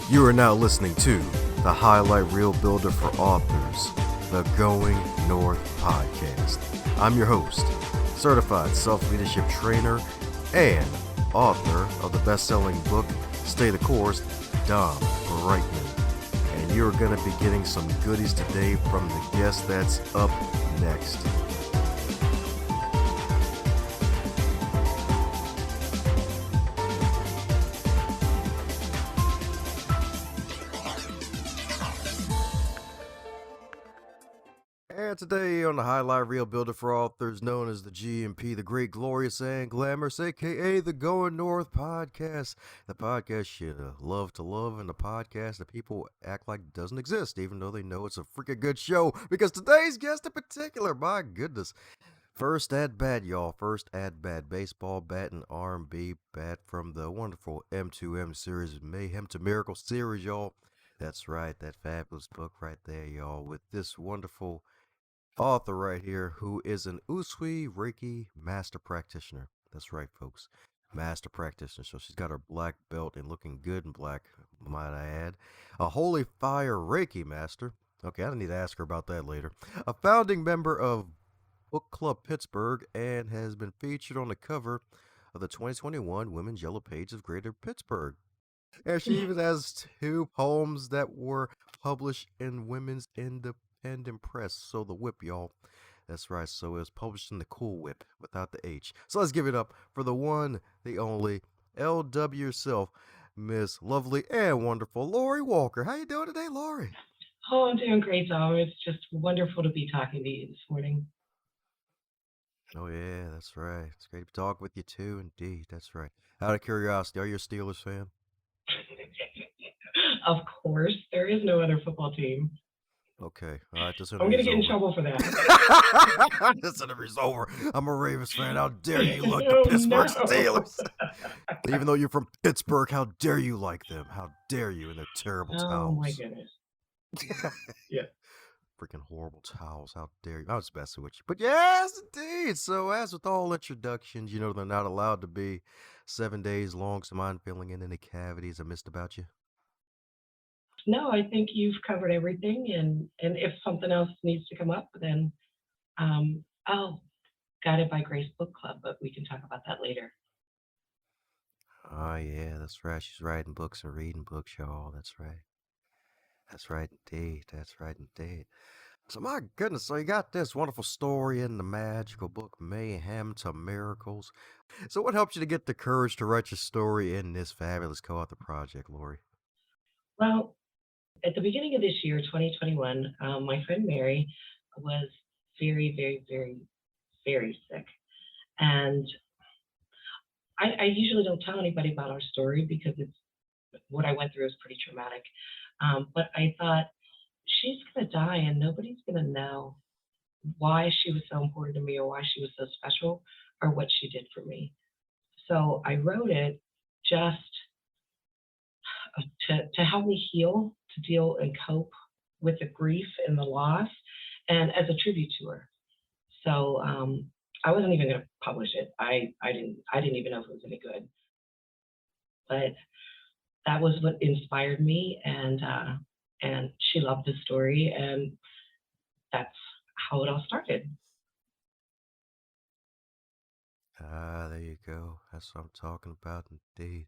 You are now listening to the Highlight Reel Builder for Authors, the Going North podcast. I'm your host, certified self-leadership trainer and author of the best-selling book, Stay the Course, Dom Brightman. And you're going to be getting some goodies today from the guest that's up next. And today on the Highlight Reel Builder for Authors, known as the GMP, the Great, Glorious, and Glamorous, aka the Going North podcast. The podcast you love to love, and the podcast that people act like doesn't exist, even though they know it's a freaking good show. Because today's guest in particular, my goodness. First at bat, y'all. First at bat. Baseball bat and R&B bat from the wonderful M2M series, Mayhem to Miracle series, y'all. That's right, that fabulous book right there, y'all, with this wonderful author right here who is an Usui Reiki Master Practitioner. That's right, folks. Master Practitioner. So she's got her black belt and looking good in black, might I add. A Holy Fire Reiki Master. Okay, I need to ask her about that later. A founding member of Book Club-Pittsburgh and has been featured on the cover of the 2021 Women's Yellow Page of Greater Pittsburgh. And she even has two poems that were published in Women's Independent Press. So the Whip, y'all. That's right. So it was published in the Cool Whip without the H. So let's give it up for the one, the only, LW herself, Miss Lovely and Wonderful Lori Walker. How you doing today, Lori? Oh, I'm doing great, Dom. It's just wonderful to be talking to you this morning. Oh, yeah, that's right. It's great to talk with you, too, indeed. That's right. Out of curiosity, are you a Steelers fan? Of course, there is no other football team. Okay, all right, this I'm going to interview's get in over. trouble for that. This interview's over. I'm a Ravens fan. How dare you like Oh, the Pittsburgh no. Steelers? Even though you're from Pittsburgh, how dare you like them? How dare you in their terrible Oh, towels? my goodness. Yeah. Freaking horrible towels. How dare you? I was messing with you. But yes, indeed. So, as with all introductions, you know they're not allowed to be 7 days long. So, mind filling in any cavities I missed about you? No, I think you've covered everything. And if something else needs to come up, then I'll Guided by Grace Book Club, but we can talk about that later. Oh, yeah, that's right. She's writing books and reading books, y'all. That's right. That's right, indeed. That's right, indeed. So, my goodness, so you got this wonderful story in the magical book, Mayhem to Miracles. So, what helped you to get the courage to write your story in this fabulous co author project, Lori? Well, at the beginning of this year, 2021, my friend Mary was very, very, very, very sick. And I usually don't tell anybody about our story because what I went through is pretty traumatic. But I thought, she's going to die and nobody's going to know why she was so important to me or why she was so special or what she did for me. So I wrote it just to help me heal, to deal and cope with the grief and the loss, and as a tribute to her. So I wasn't even going to publish it. I didn't even know if it was any good. But that was what inspired me, and she loved the story, and that's how it all started. Ah, there you go. That's what I'm talking about, indeed.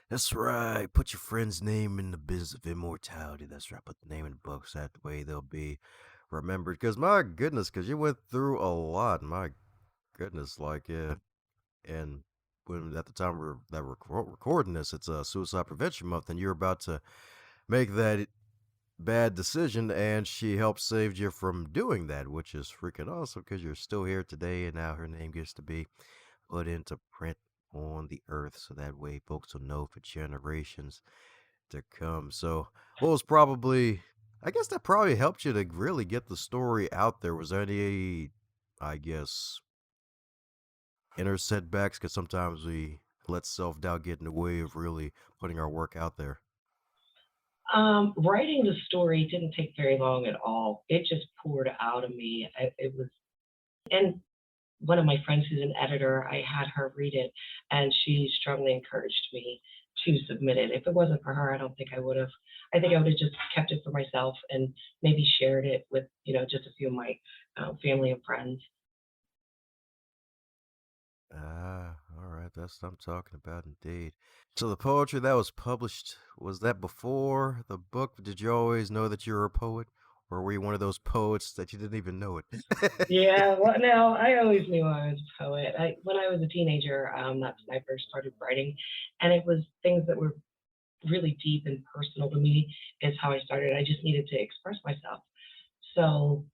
That's right. Put your friend's name in the business of immortality. That's right. Put the name in the books. That way they'll be remembered. Because, my goodness, because you went through a lot. My goodness, like, yeah. And when at the time we're recording this, it's a Suicide Prevention Month, and you're about to make that bad decision, and she helped save you from doing that, which is freaking awesome because you're still here today, and now her name gets to be put into print on the earth, so that way folks will know for generations to come. So, what was probably, I guess that probably helped you to really get the story out there. Was there any, I guess, inner setbacks? Because sometimes we let self doubt get in the way of really putting our work out there. Writing the story didn't take very long at all. It just poured out of me. It was, and one of my friends who's an editor, I had her read it, and she strongly encouraged me to submit it. If it wasn't for her, I don't think I would have. I think I would have just kept it for myself and maybe shared it with, just a few of my family and friends. Ah, all right. That's what I'm talking about, indeed. So the poetry that was published, was that before the book? Did you always know that you were a poet? Or were you one of those poets that you didn't even know it? Yeah, well, no, I always knew I was a poet. When I was a teenager, that's when I first started writing, and it was things that were really deep and personal to me. Is how I started. I just needed to express myself. So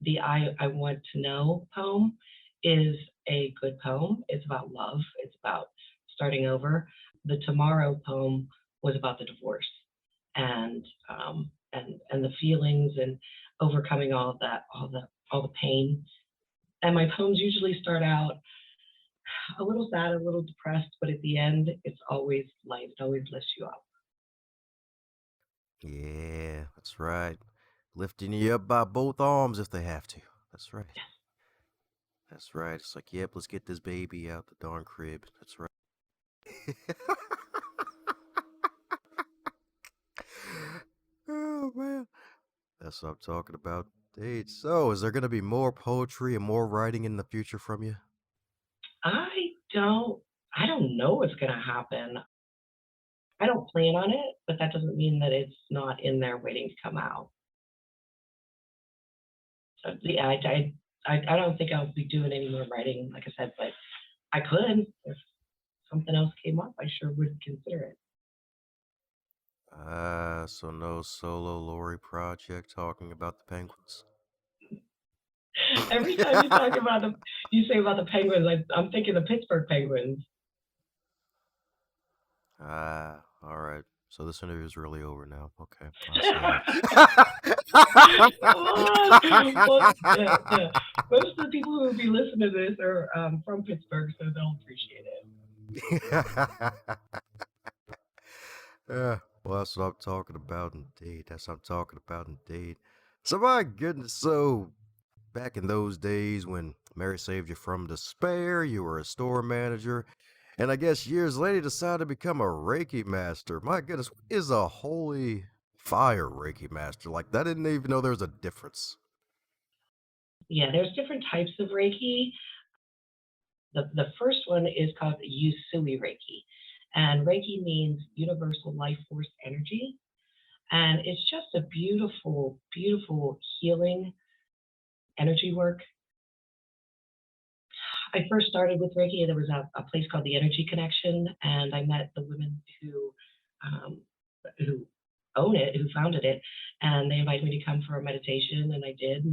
the I Want to Know poem is a good poem. It's about love. It's about starting over. The Tomorrow poem was about the divorce and and the feelings and overcoming all of that, all the pain. And my poems usually start out a little sad, a little depressed, but at the end, it's always light. It always lifts you up. Yeah, that's right. Lifting you up by both arms if they have to. That's right. That's right. It's like, yep, let's get this baby out the darn crib. That's right. Oh, man. That's what I'm talking about. Hey, so is there going to be more poetry and more writing in the future from you? I don't I don't know what's gonna happen. I don't plan on it, but that doesn't mean that it's not in there waiting to come out. So yeah, I don't think I'll be doing any more writing, like I said, but I could if something else came up. I sure would consider it. So no solo Lori project talking about the penguins. Every time you say about the Penguins, I'm thinking the Pittsburgh Penguins. All right. So this interview is really over now. Okay, Well, yeah. Most of the people who will be listening to this are from Pittsburgh, so they'll appreciate it. Yeah, well, that's what I'm talking about, indeed. That's what I'm talking about, indeed. So, my goodness, so back in those days when Mary saved you from despair, you were a store manager, and I guess years later decided to become a Reiki master. My goodness, what is a holy fire Reiki master? Like, I didn't even know there was a difference. Yeah, there's different types of Reiki. The first one is called Usui Reiki. And Reiki means universal life force energy. And it's just a beautiful, beautiful healing energy work. I first started with Reiki. There was a place called the Energy Connection, and I met the women um, who own it, who founded it, and they invited me to come for a meditation, and I did,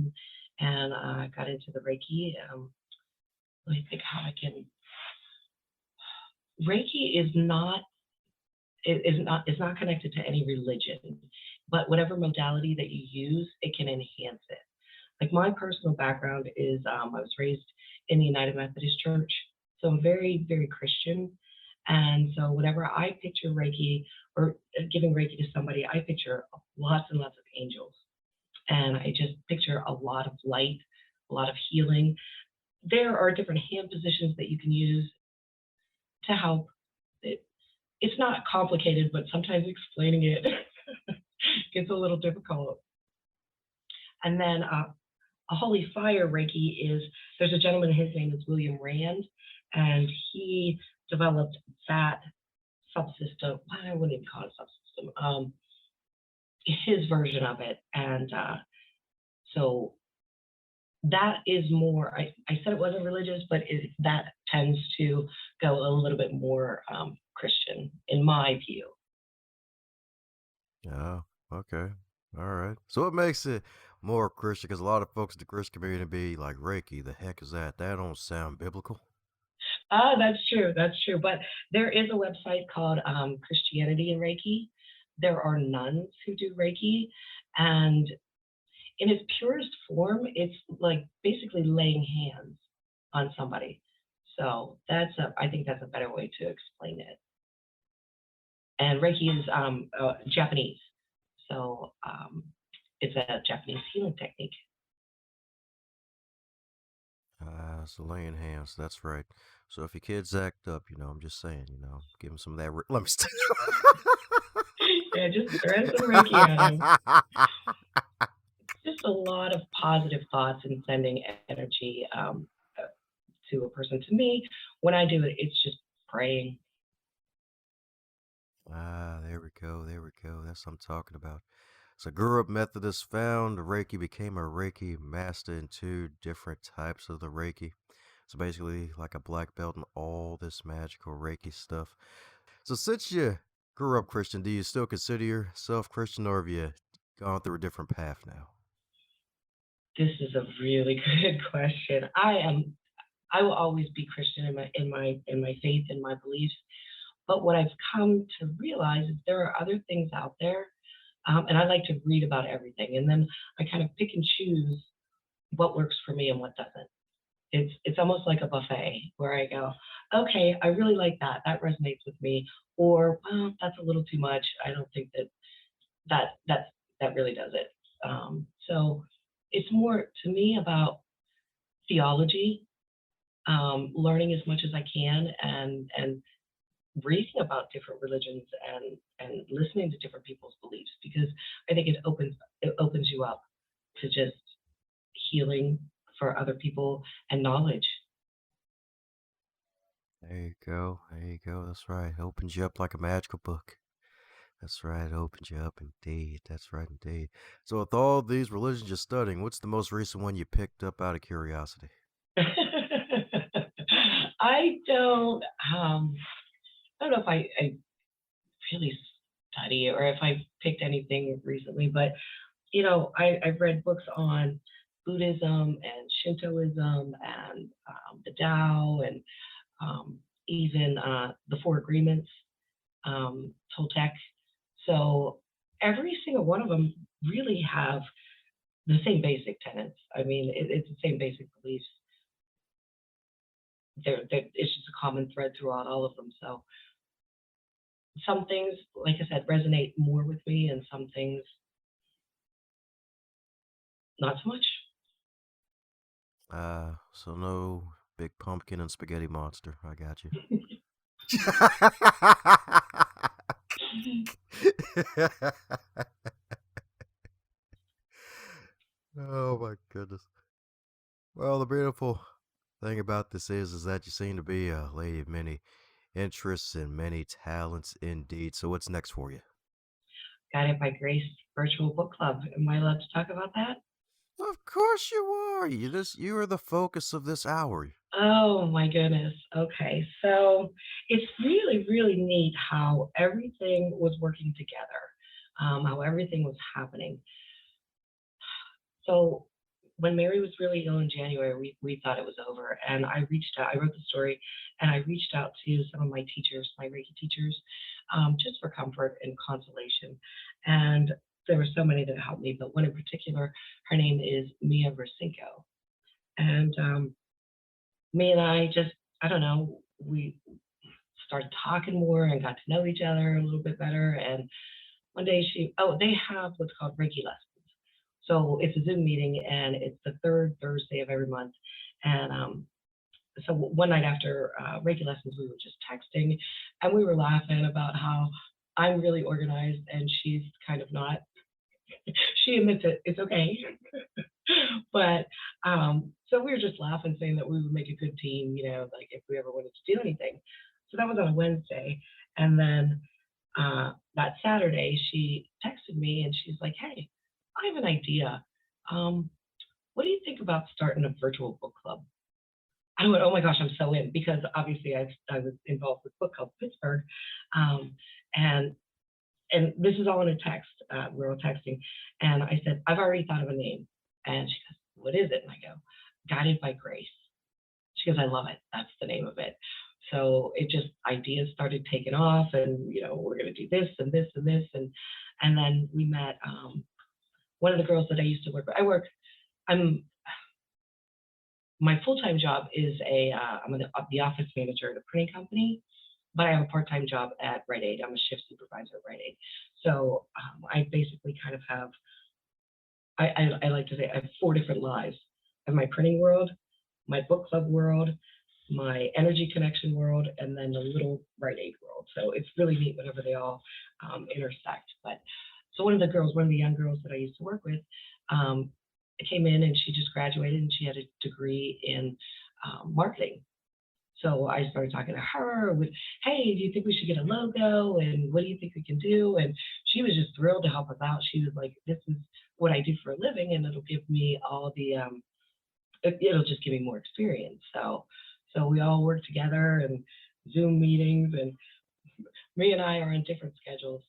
and I got into the Reiki. Let me think how I can. Reiki is not connected to any religion, but whatever modality that you use, it can enhance it. Like my personal background is I was raised in the United Methodist Church, so I'm very, very Christian. And so whenever I picture Reiki or giving Reiki to somebody, I picture lots and lots of angels. And I just picture a lot of light, a lot of healing. There are different hand positions that you can use to help. It's not complicated, but sometimes explaining it gets a little difficult. And then a holy fire Reiki is there's a gentleman, his name is William Rand, and he developed that subsystem. I wouldn't even call it subsystem. His version of it, and so that is more. I said it wasn't religious, but that tends to go a little bit more Christian, in my view. Oh, okay. All right. So what makes it more Christian? Because a lot of folks in the Christian community be like, Reiki, the heck is that? That don't sound biblical. Ah, that's true. That's true. But there is a website called Christianity and Reiki. There are nuns who do Reiki, and in its purest form, it's like basically laying hands on somebody. So I think that's a better way to explain it. And Reiki is Japanese, so it's a Japanese healing technique. So laying hands, that's right. So if your kids act up, I'm just saying, give them some of that. Let me stop. Yeah, just throw some Reiki at them. Just a lot of positive thoughts and sending energy uh, to a person. To me, when I do it, it's just praying. There we go. There we go. That's what I'm talking about. So, grew up Methodist, found Reiki, became a Reiki master in two different types of the Reiki. So, basically, like a black belt in all this magical Reiki stuff. So, since you grew up Christian, do you still consider yourself Christian, or have you gone through a different path now? This is a really good question. I will always be Christian in my faith and my beliefs. But what I've come to realize is there are other things out there, and I like to read about everything, and then I kind of pick and choose what works for me and what doesn't. It's almost like a buffet where I go, okay, I really like that. That resonates with me, or well, that's a little too much. I don't think that that that really does it. So it's more to me about theology, learning as much as I can, and reading about different religions and listening to different people's beliefs because I think it opens you up to just healing for other people and knowledge. There you go. There you go. That's right. Opens you up like a magical book. That's right. It opens you up indeed. That's right indeed. So, with all these religions you're studying, what's the most recent one you picked up out of curiosity? I don't um I don't know if I really study or if I've picked anything recently, but I've read books on Buddhism and Shintoism and the Tao and even the Four Agreements, Toltec. So every single one of them really have the same basic tenets. I mean, it's the same basic beliefs. It's just a common thread throughout all of them. So some things, like I said, resonate more with me, and some things not so much. So no big pumpkin and spaghetti monster. I got you. Oh my goodness. Well, the beautiful thing about this is that you seem to be a lady of many interests and many talents indeed. So what's next for you? Guided by Grace Virtual Book Club. Am I allowed to talk about that? Of course you are. You are the focus of this hour. Oh my goodness. Okay. So it's really, really neat how everything was working together, how everything was happening. So when Mary was really ill in January, we thought it was over. And I reached out, I wrote the story, and I reached out to some of my teachers, my Reiki teachers, just for comfort and consolation. And there were so many that helped me, but one in particular, her name is Mia Versinko. And me and I just, I don't know, we started talking more and got to know each other a little bit better. And one day they have what's called Reiki lessons. So it's a Zoom meeting and it's the third Thursday of every month. And so one night after Reiki lessons, we were just texting and we were laughing about how I'm really organized and she's kind of not. She admits it, it's okay. But so we were just laughing, saying that we would make a good team, like if we ever wanted to do anything. So that was on a Wednesday. And then that Saturday, she texted me and she's like, hey, I have an idea. What do you think about starting a virtual book club? I went, oh my gosh, I'm so in because obviously I was involved with Book Club-Pittsburgh. And and this is all in a text. We're all texting. And I said, I've already thought of a name. And she goes, what is it? And I go, Guided by Grace. She goes, I love it. That's the name of it. So it just ideas started taking off, and we're going to do this and this and this, and then we met one of the girls that I used to work with. I'm my full time job is I'm the office manager at a printing company, but I have a part time job at Rite Aid. I'm a shift supervisor at Rite Aid. So I basically kind of have I like to say I have four different lives. I have my printing world, my book club world, my energy connection world, and then the little Rite Aid world. So it's really neat whenever they all intersect. But so one of the young girls that I used to work with, um, came in and she just graduated and she had a degree in marketing. So I started talking to her with, hey, do you think we should get a logo? And what do you think we can do? And she was just thrilled to help us out. She was like, this is what I do for a living, and it'll give me all the, it'll just give me more experience. So we all work together and Zoom meetings, and me and I are on different schedules.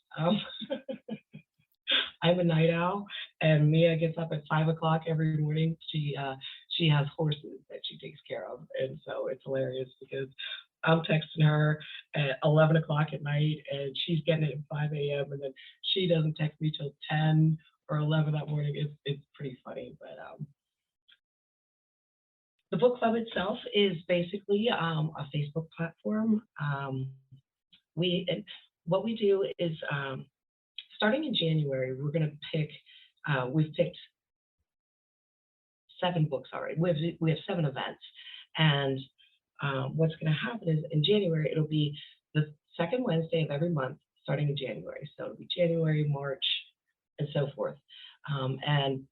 I'm a night owl, and Mia gets up at 5 o'clock every morning. She has horses that she takes care of, and so it's hilarious because I'm texting her at 11 o'clock at night, and she's getting it at 5 a.m. and then she doesn't text me till 10 or 11 that morning. It's pretty funny, but the book club itself is basically a Facebook platform. We what we do is starting in January, we're going to pick. We've picked 7 books already. We have 7 events, and what's going to happen is in January it'll be the second Wednesday of every month, starting in January. So it'll be January, March, and so forth. And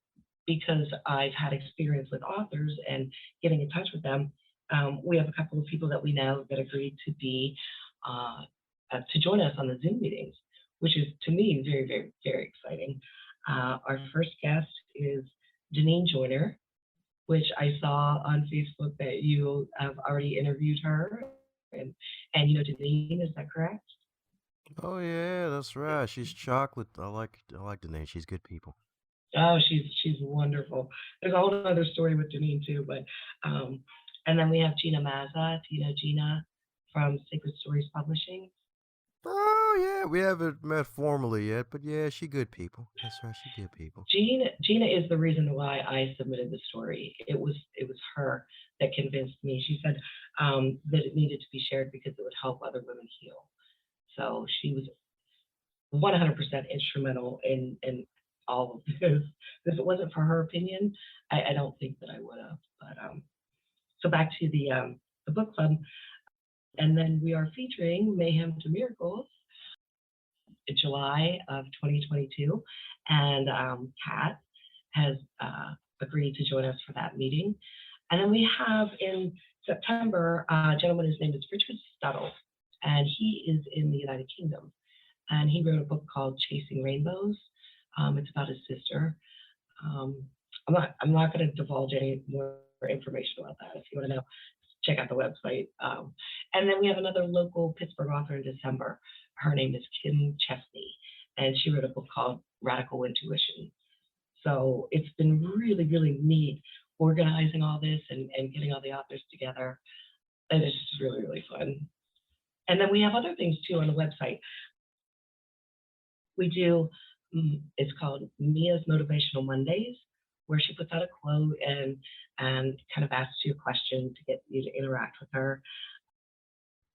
because I've had experience with authors and getting in touch with them, we have a couple of people that we know that agreed to be to join us on the Zoom meetings, which is to me very, very, very exciting. Our first guest is Janine Joyner, which I saw on Facebook that you have already interviewed her, and you know Janine, is that correct? Oh yeah, that's right. She's chocolate. I like the name. She's good people. Oh, she's wonderful. There's a whole other story with Janine too, but and then we have Gina Mazza. Do you know Gina from Sacred Stories Publishing? Oh yeah, we haven't met formally yet, but yeah, she good people. That's right, she good people. Gina is the reason why I submitted the story. It was her that convinced me. She said that it needed to be shared because it would help other women heal. So she was 100% instrumental in all of this. If it wasn't for her opinion, I don't think that I would have. But so back to the book club, and then we are featuring Mayhem to Miracles in July of 2022, and Kat has agreed to join us for that meeting. And then we have in September a gentleman, his name is Richard Stuttle, and he is in the United Kingdom, and he wrote a book called Chasing Rainbows. It's about his sister. Um, I'm not going to divulge any more information about that. If you want to know, check out the website. And then we have another local Pittsburgh author in December. Her name is Kim Chesney, and she wrote a book called Radical Intuition. So it's been really, really neat organizing all this and getting all the authors together. And it's just really, really fun. And then we have other things too on the website. We do, it's called Mia's Motivational Mondays, where she puts out a quote and kind of asks you a question to get you to interact with her.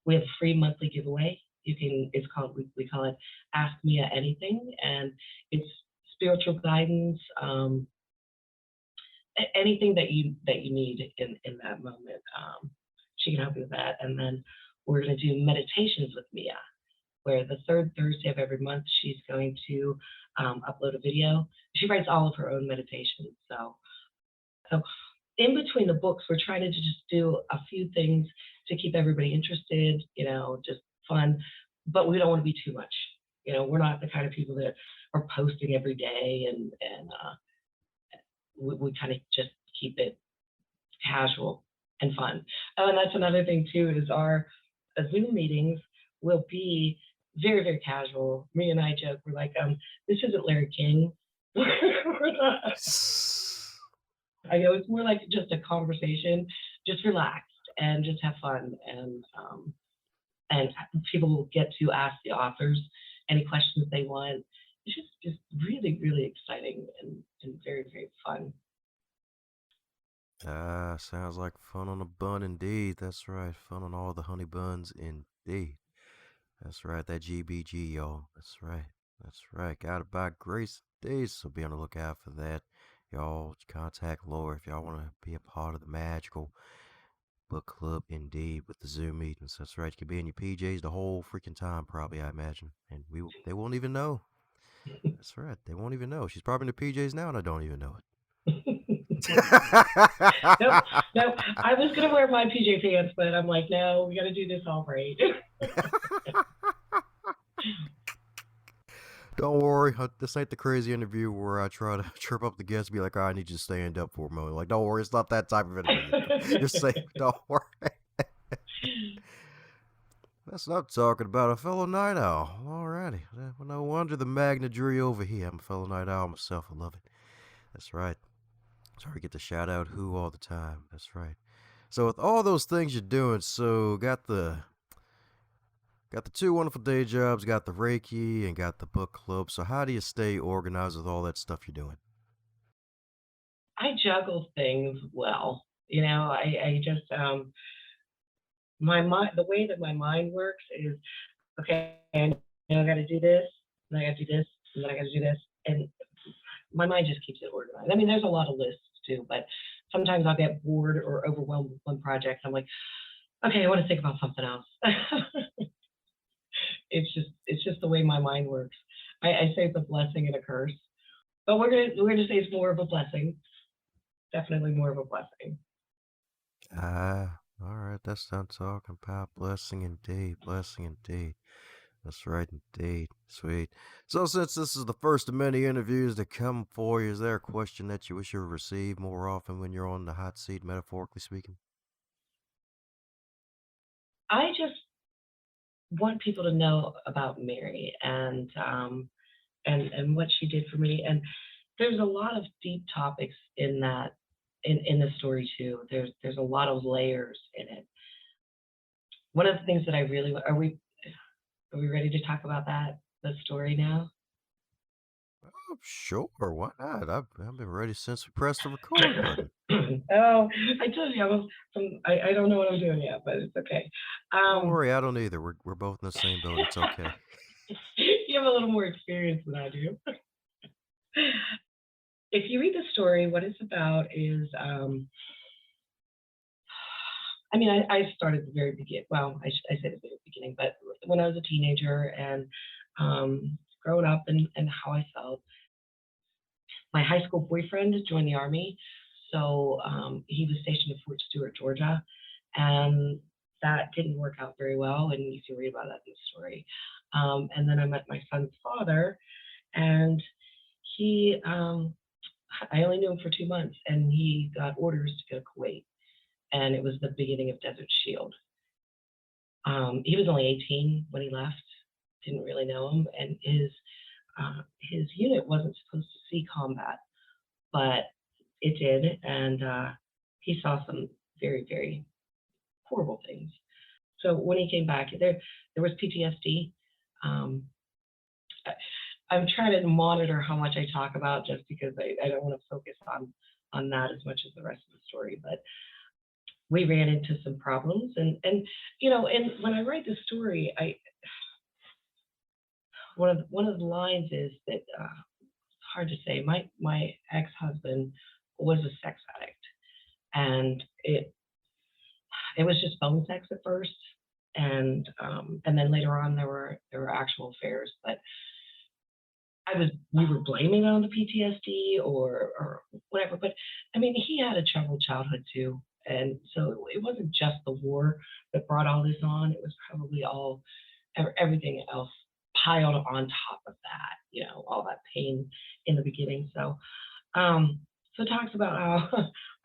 We have a free monthly giveaway. It's called, we call it Ask Mia Anything, and it's spiritual guidance, anything that you need in that moment. She can help you with that. And then we're going to do meditations with Mia, where the third Thursday of every month she's going to upload a video. She writes all of her own meditations. So in between the books, we're trying to just do a few things to keep everybody interested, just fun, but we don't want to be too much. We're not the kind of people that are posting every day, and we kind of just keep it casual and fun. Oh, and that's another thing too, is our Zoom meetings will be very, very casual. Me and I joke, we're like, this isn't Larry King. We're not. I know it's more like just a conversation, just relaxed and just have fun, and people will get to ask the authors any questions they want. It's just really, really exciting and very, very fun. Ah, sounds like fun on a bun indeed. That's right, fun on all the honey buns indeed. That's right, that GBG, y'all. That's right. That's right. Got it by Grace Days, so be on the lookout for that. Y'all contact Laura if y'all want to be a part of the magical Book club indeed with the Zoom meetings. That's right. You could be in your PJs the whole freaking time, probably, I imagine. And they won't even know. That's right. They won't even know. She's probably in the PJs now and I don't even know Nope, it. nope. I was gonna wear my PJ pants, but I'm like, no, we got to do this all right. Don't worry, this ain't the crazy interview where I try to chirp up the guests and be like, oh, I need you to stand up for a moment. Like, don't worry, it's not that type of interview. You're safe, don't worry. That's what I'm talking about, a fellow night owl. Alrighty. Well, no wonder the magna jury over here. I'm a fellow night owl myself. I love it. That's right. Sorry to get to shout out who all the time. That's right. So with all those things you're doing, so got the two wonderful day jobs, got the Reiki, and got the book club. So how do you stay organized with all that stuff you're doing? I juggle things well. I just my mind, the way that my mind works is, okay, and I got to do this, and I got to do this, and then I got to do this, and my mind just keeps it organized. I mean, there's a lot of lists too, but sometimes I'll get bored or overwhelmed with one project. I'm like, okay, I want to think about something else. It's just the way my mind works. I say it's a blessing and a curse, but we're gonna say it's more of a blessing. Definitely more of a blessing. Ah, all right. That's what I'm talking about. Blessing indeed. Blessing indeed. That's right indeed. Sweet. So since this is the first of many interviews that come for you, is there a question that you wish you received more often when you're on the hot seat, metaphorically speaking? I just want people to know about Mary and what she did for me. And there's a lot of deep topics in that in the story too. There's a lot of layers in it. One of the things that I really are we ready to talk about the story now? Oh, sure. Why not? I've been ready since we pressed the record button. Oh, I told you I don't know what I'm doing yet, but it's okay. Don't Um, worry, I don't either. We're both in the same boat. It's okay. you have a little more experience than I do. If you read the story, what it's about is, I mean, I started at the very beginning. Well, I said at the very beginning, but when I was a teenager and growing up and how I felt, my high school boyfriend joined the army, so he was stationed in Fort Stewart, Georgia, and that didn't work out very well. And you can read about that in the story. And then I met my son's father, and he, I only knew him for 2 months, and he got orders to go to Kuwait, and it was the beginning of Desert Shield. He was only 18 when he left, didn't really know him, and his unit wasn't supposed to see combat, but it did, and he saw some very, very horrible things. So when he came back, there was PTSD. Um, I'm trying to monitor how much I talk about just because I don't want to focus on that as much as the rest of the story. But we ran into some problems, and and when I write the story, one of the lines is that it's hard to say. My ex-husband was a sex addict, and it was just phone sex at first, and then later on there were actual affairs, but we were blaming it on the PTSD or whatever. But I mean, he had a troubled childhood too, and so it wasn't just the war that brought all this on. It was probably everything else piled on top of that. All that pain in the beginning. So it talks about how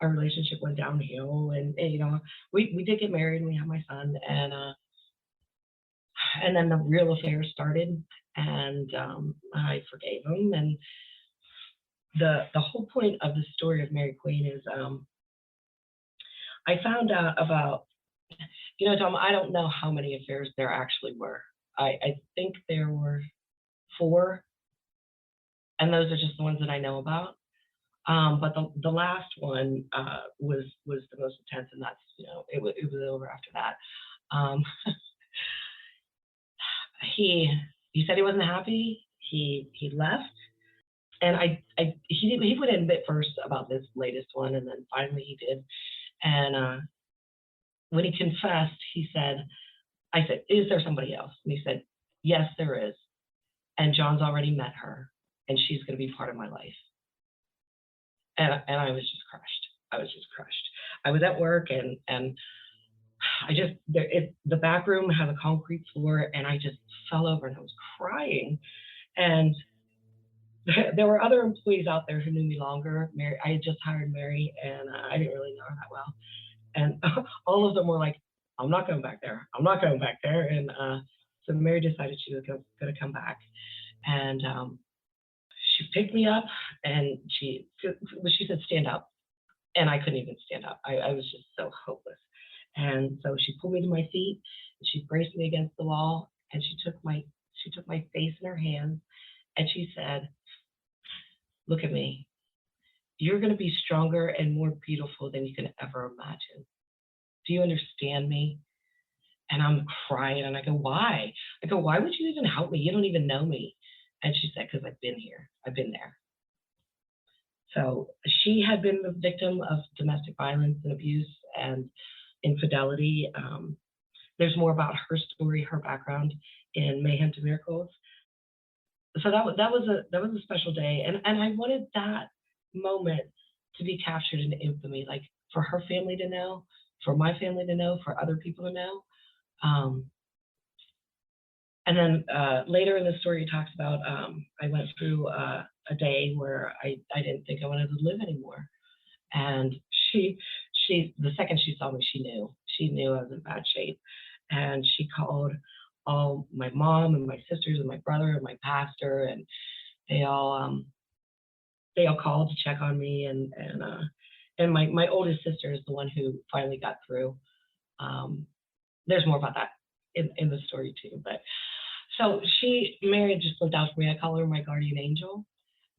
our relationship went downhill, and we did get married, and we had my son, and then the real affair started, and I forgave him. And the whole point of the story of Mary Queen is I found out about, Tom, I don't know how many affairs there actually were. I think there were 4, and those are just the ones that I know about. But the last one was the most intense, and that's it was over after that. Um, he said he wasn't happy. He left, and he wouldn't admit first about this latest one, and then finally he did. And when he confessed, I said, is there somebody else? And he said, yes, there is. And John's already met her, and she's going to be part of my life. And I was just crushed. I was at work, and the back room has a concrete floor, and I just fell over and I was crying. And there were other employees out there who knew me longer. I had just hired Mary, and I didn't really know her that well. And all of them were like, I'm not going back there. I'm not going back there. And so Mary decided she was going to come back. And she picked me up, and she said, stand up. And I couldn't even stand up. I was just so hopeless. And so she pulled me to my feet, and she braced me against the wall, and she took my face in her hands, and she said, look at me. You're going to be stronger and more beautiful than you can ever imagine. Do you understand me? And I'm crying, and I go, why? I go, why would you even help me? You don't even know me. And she said, because I've been here. I've been there. So she had been the victim of domestic violence and abuse and infidelity. There's more about her story, her background in Mayhem to Miracles. So that was a special day, and I wanted that moment to be captured in infamy, like for her family to know, for my family to know, for other people to know. And then later in the story, it talks about I went through a day where I didn't think I wanted to live anymore. And she the second she saw me, she knew I was in bad shape. And she called all my mom and my sisters and my brother and my pastor, and they all called to check on me. And my oldest sister is the one who finally got through. There's more about that in the story too. But so Mary just lived out for me. I call her my guardian angel.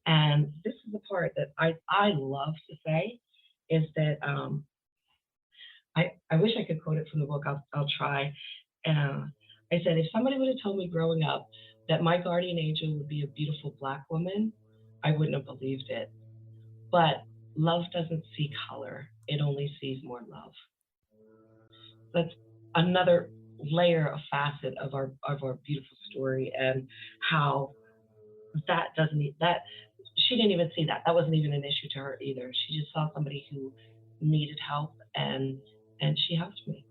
And this is the part that I love to say is that I wish I could quote it from the book. I'll try. I said, if somebody would have told me growing up that my guardian angel would be a beautiful Black woman, I wouldn't have believed it. But love doesn't see color. It only sees more love. That's another layer, a facet of our beautiful story, and how she didn't even see that. That wasn't even an issue to her either. She just saw somebody who needed help, and she helped me.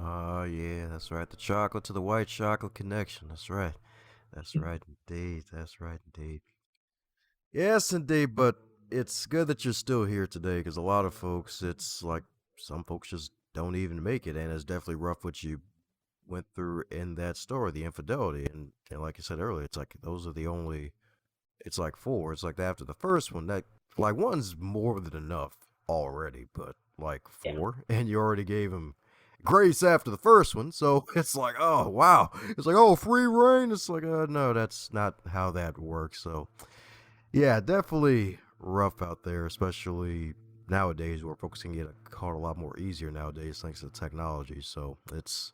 Oh, yeah, that's right. The chocolate to the white chocolate connection. That's right. That's right, indeed. That's right, indeed. Yes, indeed. But it's good that you're still here today, because a lot of folks, it's like some folks just don't even make it. And it's definitely rough what you went through in that story, the infidelity. And like I said earlier, it's like those are the only, it's like four. It's like after the first one, that, like, one's more than enough already, but like four, and you already gave him grace after the first one, so it's like, oh wow, it's like, oh, free reign. It's like, no, that's not how that works. So yeah, definitely rough out there, especially nowadays where folks can get caught a lot more easier nowadays thanks to technology. So it's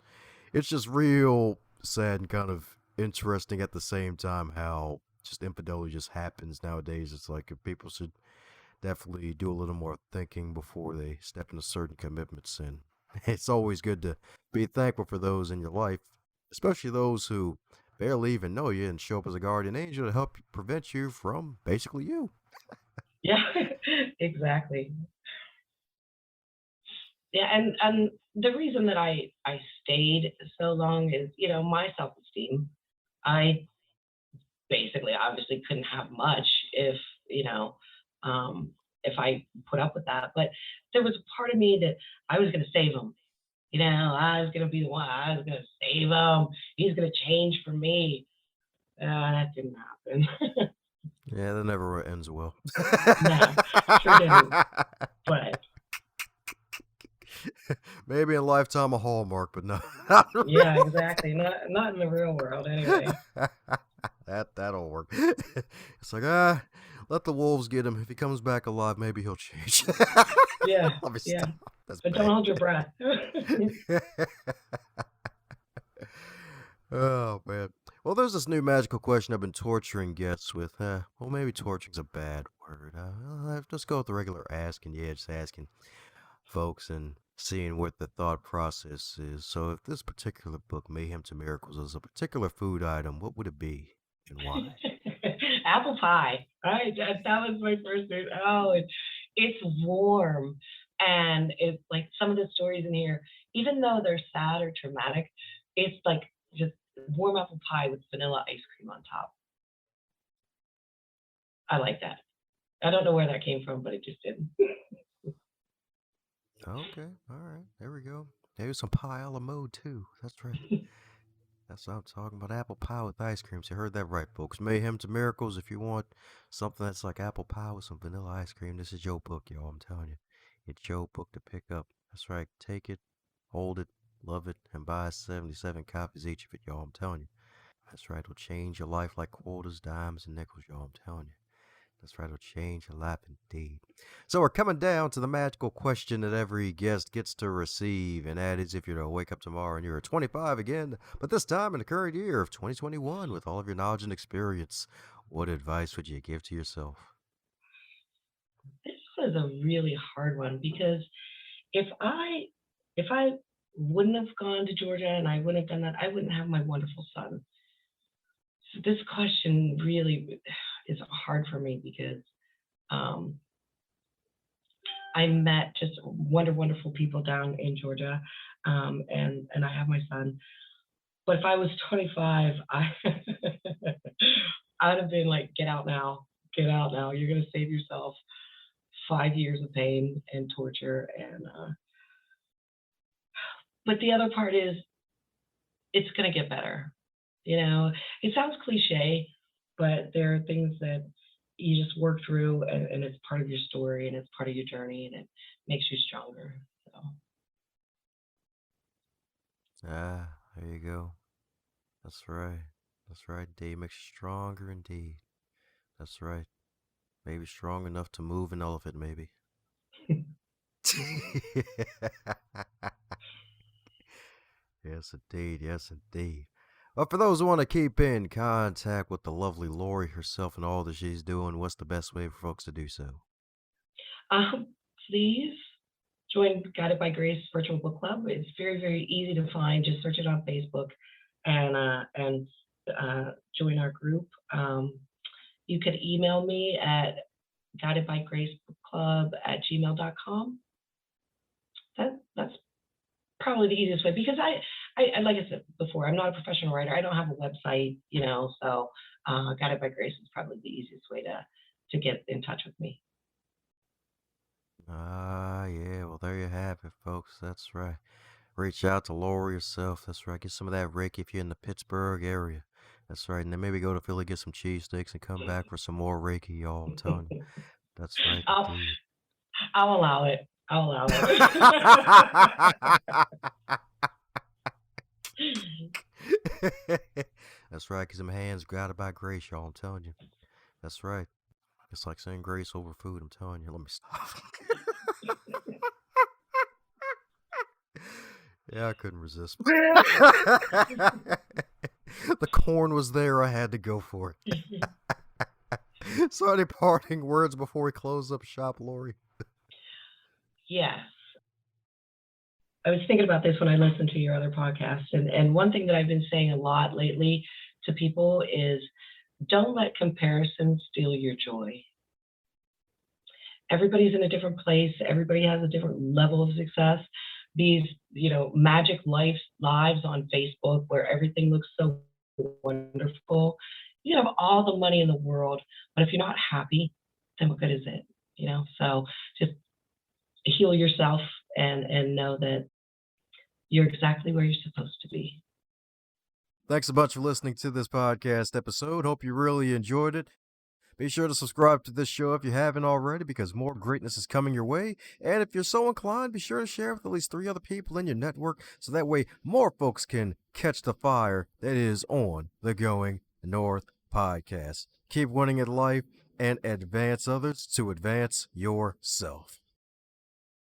just real sad and kind of interesting at the same time how just infidelity just happens nowadays. It's like people should definitely do a little more thinking before they step into certain commitments. And it's always good to be thankful for those in your life, especially those who barely even know you and show up as a guardian angel to help prevent you from basically you. Yeah, exactly. Yeah, and the reason that I stayed so long is, my self-esteem. I basically obviously couldn't have much if, if I put up with that. But there was a part of me that I was going to save him. I was going to be the one. I was going to save him. He's going to change for me. That didn't happen. Yeah, that never ends well. No, sure didn't. But maybe in Lifetime a Hallmark, but no. Yeah, exactly. Not in the real world, anyway. That'll work. It's like, let the wolves get him. If he comes back alive, maybe he'll change. Yeah, Let me yeah. stop. That's But bad. don't hold your breath. Oh man. Well, there's this new magical question I've been torturing guests with. Well, maybe torturing's a bad word. Let's go with the regular asking. Yeah, just asking. folks and seeing what the thought process is. So, if this particular book, Mayhem to Miracles, is a particular food item, what would it be and why? Apple pie. Right? That was my first name. Oh, it's warm. And it's like some of the stories in here, even though they're sad or traumatic, it's like just warm apple pie with vanilla ice cream on top. I like that. I don't know where that came from, but it just did. Okay, all right, there we go. There's some pie a la mode too. That's right. That's what I'm talking about. Apple pie with ice cream. So you heard that right, folks. Mayhem to Miracles. If you want something that's like apple pie with some vanilla ice cream, this is your book, y'all. I'm telling you. It's your book to pick up. That's right. Take it, hold it, love it, and buy 77 copies each of it, y'all. I'm telling you. That's right. It'll change your life like quarters, dimes, and nickels, y'all. I'm telling you. That's right, it'll change your life indeed. So we're coming down to the magical question that every guest gets to receive, and that is if you're to wake up tomorrow and you're 25 again, but this time in the current year of 2021 with all of your knowledge and experience, what advice would you give to yourself? This was a really hard one because if I wouldn't have gone to Georgia and I wouldn't have done that, I wouldn't have my wonderful son. So this question really is hard for me because um, I met just wonderful people down in Georgia, and I have my son. But if I was 25, I'd have been like, get out now, get out now. You're gonna save yourself 5 years of pain and torture. And but the other part is, it's gonna get better. You know, it sounds cliche, but there are things that you just work through, and it's part of your story, and it's part of your journey, and it makes you stronger. So Ah, there you go. That's right. That's right. Day makes you stronger indeed. That's right. Maybe strong enough to move an elephant, maybe. Yes, indeed. Yes, indeed. Well, for those who want to keep in contact with the lovely Lori herself and all that she's doing, what's the best way for folks to do so? um, please join Guided by Grace Virtual Book Club. It's very easy to find. Just search it on Facebook and join our group. You could email me at guidedbygracebookclub@gmail.com. That's probably the easiest way because I like I said before, I'm not a professional writer. I don't have a website, so Guided by Grace is probably the easiest way to get in touch with me. Ah, yeah. Well, there you have it, folks. That's right. Reach out to Lori yourself. That's right. Get some of that Reiki if you're in the Pittsburgh area. That's right. And then maybe go to Philly, get some cheesesteaks, and come back for some more Reiki, y'all. I'm telling you. That's right, I'll indeed. I'll allow it. I'll allow it. That's right, because them hands guided by grace, y'all. I'm telling you. That's right. It's like saying grace over food. I'm telling you. Let me stop. Yeah, I couldn't resist. The corn was there. I had to go for it. So, any parting words before we close up shop, Lori? Yes. I was thinking about this when I listened to your other podcast, and one thing that I've been saying a lot lately to people is, don't let comparison steal your joy. Everybody's in a different place. Everybody has a different level of success. These, magic lives on Facebook where everything looks so wonderful. You have all the money in the world, but if you're not happy, then what good is it? So just heal yourself and know that you're exactly where you're supposed to be. Thanks a bunch for listening to this podcast episode. Hope you really enjoyed it. Be sure to subscribe to this show if you haven't already, because more greatness is coming your way. And if you're so inclined, be sure to share with at least 3 other people in your network, so that way more folks can catch the fire that is on the Going North podcast. Keep winning at life and advance others to advance yourself.